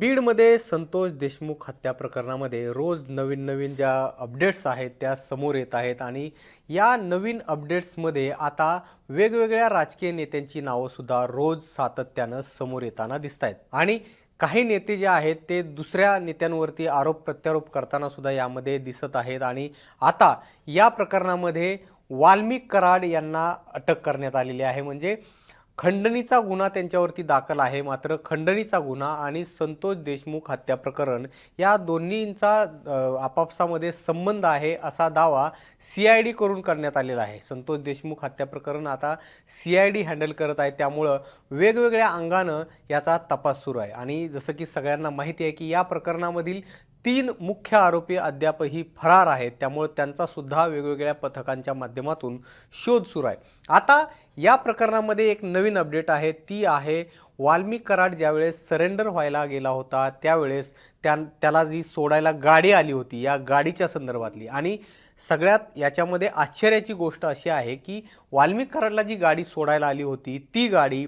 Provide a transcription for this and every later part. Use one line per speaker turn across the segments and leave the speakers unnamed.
बीडमध्ये संतोष देशमुख हत्या प्रकरणामध्ये रोज नवीन ज्या अपडेट्स आहेत त्या समोर येत आहेत आणि या नवीन अपडेट्समध्ये आता वेगवेगळ्या राजकीय नेत्यांची नावंसुद्धा रोज सातत्यानं समोर येताना दिसत आहेत आणि काही नेते जे आहेत ते दुसऱ्या नेत्यांवरती आरोप प्रत्यारोप करताना सुद्धा यामध्ये दिसत आहेत आणि आता या प्रकरणामध्ये वाल्मिक कराड यांना अटक करण्यात आलेली आहे। म्हणजे खंडणीचा गुन्हा त्यांच्यावरती दाखल आहे, मात्र खंडणीचा गुन्हा आणि संतोष देशमुख हत्या प्रकरण या दोन्हींचा आपापसामध्ये संबंध आहे असा दावा CID करून करण्यात आलेला आहे। संतोष देशमुख हत्या प्रकरण आता CID हँडल करत आहे, त्यामुळं वेगवेगळ्या अंगानं याचा तपास सुरू आहे आणि जसं की सगळ्यांना माहिती आहे की या प्रकरणामधील 3 मुख्य आरोपी अद्यापही फरार आहेत, त्यामुळे त्यांचा सुद्धा वेगवेगळ्या पथकांच्या माध्यमातून शोध सुरू आहे। आता या प्रकरणामध्ये एक नवीन अपडेट आहे, ती आहे वाल्मिक कराड ज्यावेळेस सरेंडर व्हायला गेला होता त्यावेळेस त्याला जी सोडायला गाडी आली होती या गाडीच्या संदर्भातली। आणि सगळ्यात याच्यामध्ये आश्चर्याची गोष्ट अशी आहे की वाल्मिक कराडला जी गाडी सोडायला आली होती ती गाडी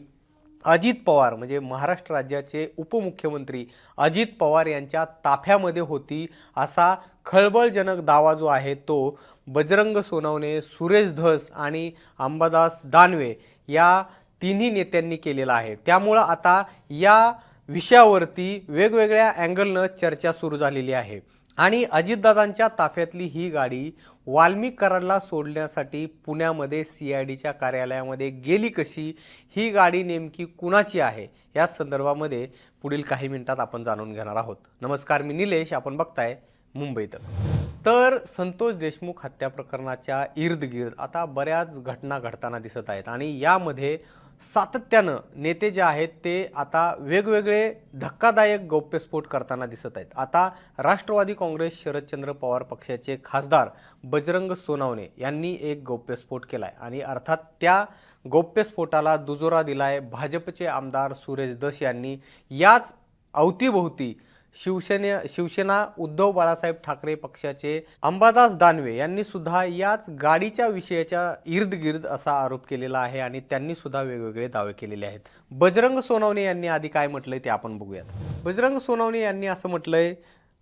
अजित पवार म्हणजे महाराष्ट्र राज्याचे उपमुख्यमंत्री अजित पवार यांच्या ताफ्यामध्ये होती असा खळबळजनक दावा जो आहे तो बजरंग सोनवणे, सुरेश धस आणि अंबादास दानवे या तिन्ही नेत्यांनी केलेला आहे। त्यामुळे आता या विषयावरती वेगवेगळ्या अँगलनं चर्चा सुरू झालेली आहे आणि अजितदादांच्या ताफ्यातली ही गाडी वाल्मिक कराडला सोडण्यासाठी पुण्यामध्ये CIDच्या कार्यालयामध्ये गेली कशी, ही गाडी नेमकी कुणाची आहे या संदर्भामध्ये पुढील काही मिनिटात आपण जाणून घेणार आहोत। नमस्कार, मी निलेश, आपण बघताय मुंबई तक। तर संतोष देशमुख हत्या प्रकरणाच्या इर्दगिर्द आता बऱ्याच घटना घडताना दिसत आहेत आणि यामध्ये सातत्यानं नेते जे आहेत ते आता वेगवेगळे धक्कादायक गौप्यस्फोट करताना दिसत आहेत। आता राष्ट्रवादी काँग्रेस शरदचंद्र पवार पक्षाचे खासदार बजरंग सोनवणे यांनी एक गौप्यस्फोट केलाय आणि अर्थात त्या गौप्यस्फोटाला दुजोरा दिलाय भाजपचे आमदार सुरेश धस यांनी। याच अवतीभोवती शिवसेना उद्धव बाळासाहेब ठाकरे पक्षाचे अंबादास दानवे यांनी सुद्धा याच गाडीच्या विषयाच्या इर्दगिर्द असा आरोप केलेला आहे आणि त्यांनी सुद्धा वेगवेगळे दावे केलेले आहेत। बजरंग सोनवणे यांनी आधी काय म्हटलंय ते आपण बघूयात। बजरंग सोनवणे यांनी असं म्हटलंय,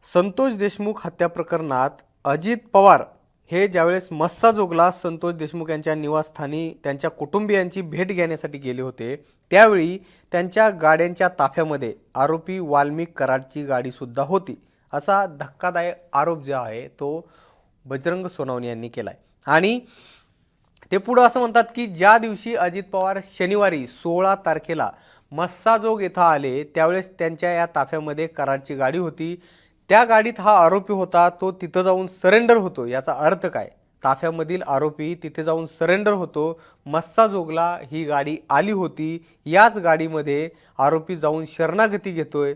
संतोष देशमुख हत्या प्रकरणात अजित पवार हे ज्यावेळेस मस्साजोगला संतोष देशमुख यांच्या निवासस्थानी त्यांच्या कुटुंबियांची भेट घेण्यासाठी गेले होते त्यावेळी त्यांच्या गाड्यांच्या ताफ्यामध्ये आरोपी वाल्मिक कराडची गाडी सुद्धा होती असा धक्कादायक आरोप जो आहे तो बजरंग सोनवणे यांनी केलाय। आणि ते पुढे असं म्हणतात की ज्या दिवशी अजित पवार शनिवारी 16 तारखेला मस्साजोग येथे आले त्यावेळेस त्यांच्या या ताफ्यामध्ये कराडची गाडी होती, त्या गाडीत हा आरोपी होता, तो तिथं जाऊन सरेंडर होतो। याचा अर्थ काय, ताफ्यामधील आरोपी तिथे जाऊन सरेंडर होतो, मस्साजोगला ही गाडी आली होती, याच गाडीमध्ये आरोपी जाऊन शरणागती घेतोय,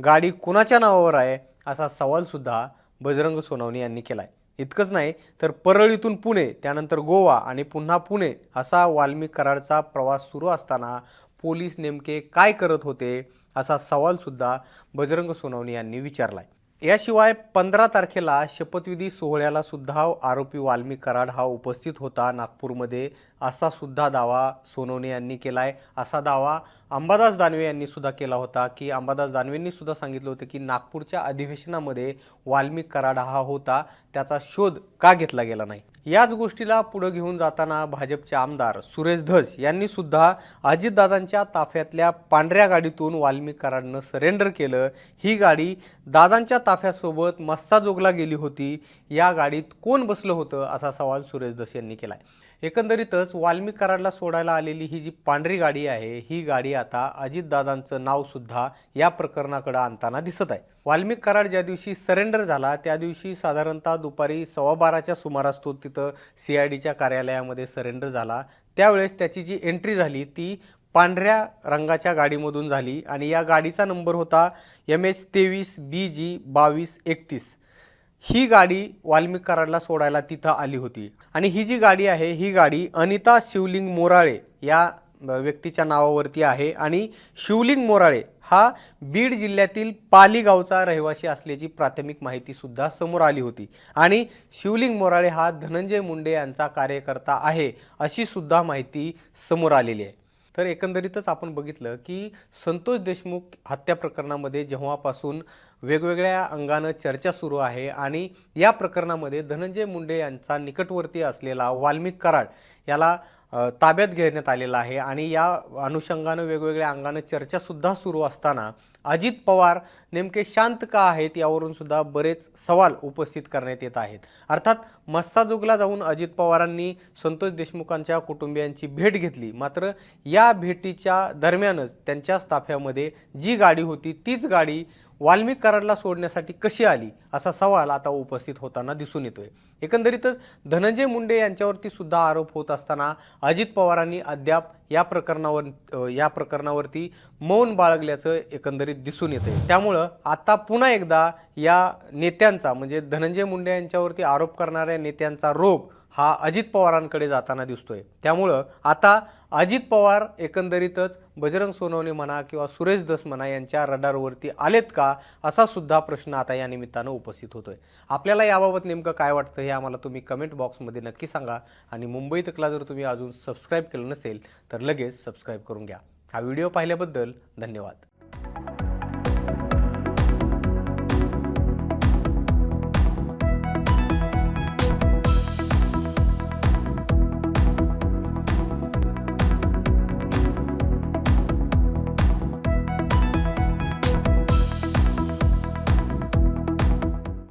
गाडी कोणाच्या नावावर आहे असा सवाल सुद्धा बजरंग सोनवणे यांनी केलाय। इतकंच नाही तर परळीतून पुणे, त्यानंतर गोवा आणि पुन्हा पुणे असा वाल्मिक कराडचा प्रवास सुरू असताना पोलीस नेमके काय करत होते असा सवाल सुद्धा बजरंग सोनवणे यांनी विचारलाय। याशिवाय 15 तारखेला शपथविधी सोहळ्याला सुद्धा आरोपी वाल्मिक कराड हा उपस्थित होता नागपूरमध्ये असा सुद्धा दावा सोनवणे यांनी केलाय। असा दावा अंबादास दानवे यांनी सुद्धा केला होता की अंबादास दानवेंनी सुद्धा सांगितलं होतं की नागपूरच्या अधिवेशनामध्ये वाल्मिक कराड हा होता, त्याचा शोध का घेतला गेला नाही। याच गोष्टीला पुढे घेऊन जाताना भाजपचे आमदार सुरेश धस यांनी सुद्धा अजितदादांच्या ताफ्यातल्या पांढऱ्या गाडीतून वाल्मिक कराडनं सरेंडर केलं, ही गाडी दादांच्या ताफ्यासोबत मस्साजोगला गेली होती, या गाडीत कोण बसलं होतं असा सवाल सुरेश धस यांनी केलाय। एकंदरीतच वाल्मिक कराडला सोडायला आलेली ही जी पांढरी गाडी आहे ही गाडी आता अजितदादांचं नाव सुद्धा या प्रकरणाकडे आणताना दिसत आहे। वाल्मिक कराड ज्या दिवशी सरेंडर झाला त्या दिवशी साधारणतः दुपारी 12:15च्या सुमारास तो तिथं CIDच्या कार्यालयामध्ये सरेंडर झाला। त्यावेळेस त्याची जी एंट्री झाली ती पांढऱ्या रंगाच्या गाडीमधून झाली आणि या गाडीचा नंबर होता MS 23 BG 2231। ही गाडी वाल्मिक कराडला सोडायला तिथं आली होती आणि ही जी गाडी आहे ही गाडी अनिता शिवलिंग मोराळे या व्यक्तीच्या नावावरती आहे आणि शिवलिंग मोराळे हा बीड जिल्ह्यातील पाली गावचा रहिवासी असल्याची प्राथमिक माहिती सुद्धा समोर आली होती आणि शिवलिंग मोराळे हा धनंजय मुंडे यांचा कार्यकर्ता आहे अशी सुद्धा माहिती समोर आलेली आहे। तर एकंदरीतच आपण बघितलं की संतोष देशमुख हत्या प्रकरणामध्ये जेव्हापासून वेगवेगळ्या अंगानं चर्चा सुरू आहे आणि या प्रकरणामध्ये धनंजय मुंडे यांचा निकटवर्ती असलेला वाल्मिक कराड याला ताब्यात घेण्यात आलेला आहे आणि या अनुषंगानं वेगवेगळ्या अंगानं चर्चासुद्धा सुरू असताना अजित पवार नेमके शांत का आहेत यावरून सुद्धा बरेच सवाल उपस्थित करण्यात येत आहेत. अर्थात मस्साजोगला जाऊन अजित पवारांनी संतोष देशमुखांच्या कुटुंबियांची भेट घेतली, मात्र या भेटीच्या दरम्यानच त्यांच्याच ताफ्यामध्ये जी गाडी होती तीच गाडी वाल्मिक कराडला सोडण्यासाठी कशी आली असा सवाल आता उपस्थित होताना दिसून येतोय. एकंदरीतच धनंजय मुंडे यांच्यावरती सुद्धा आरोप होत असताना अजित पवारांनी अद्याप या प्रकरणावरती मौन बाळगल्याचं एकंदरीत दिसून येतंय. त्यामुळं आता पुन्हा एकदा या नेत्यांचा म्हणजे धनंजय मुंडे यांच्यावरती आरोप करणाऱ्या नेत्यांचा रोग हा अजित पवारांकडे जाताना दिसतोय. त्यामुळं आता अजित पवार एकंदरीतच बजरंग सोनवणे म्हणा किंवा सुरेश धस म्हणा यांच्या रडारवरती आलेत का असा सुद्धा प्रश्न आता या निमित्तानं उपस्थित होतोय. आपल्याला याबाबत नेमकं काय वाटतं हे आम्हाला तुम्ही कमेंट बॉक्समध्ये नक्की सांगा आणि मुंबई तकला जर तुम्ही अजून सबस्क्राईब केलं नसेल तर लगेच सबस्क्राईब करून घ्या. हा व्हिडिओ पाहिल्याबद्दल धन्यवाद.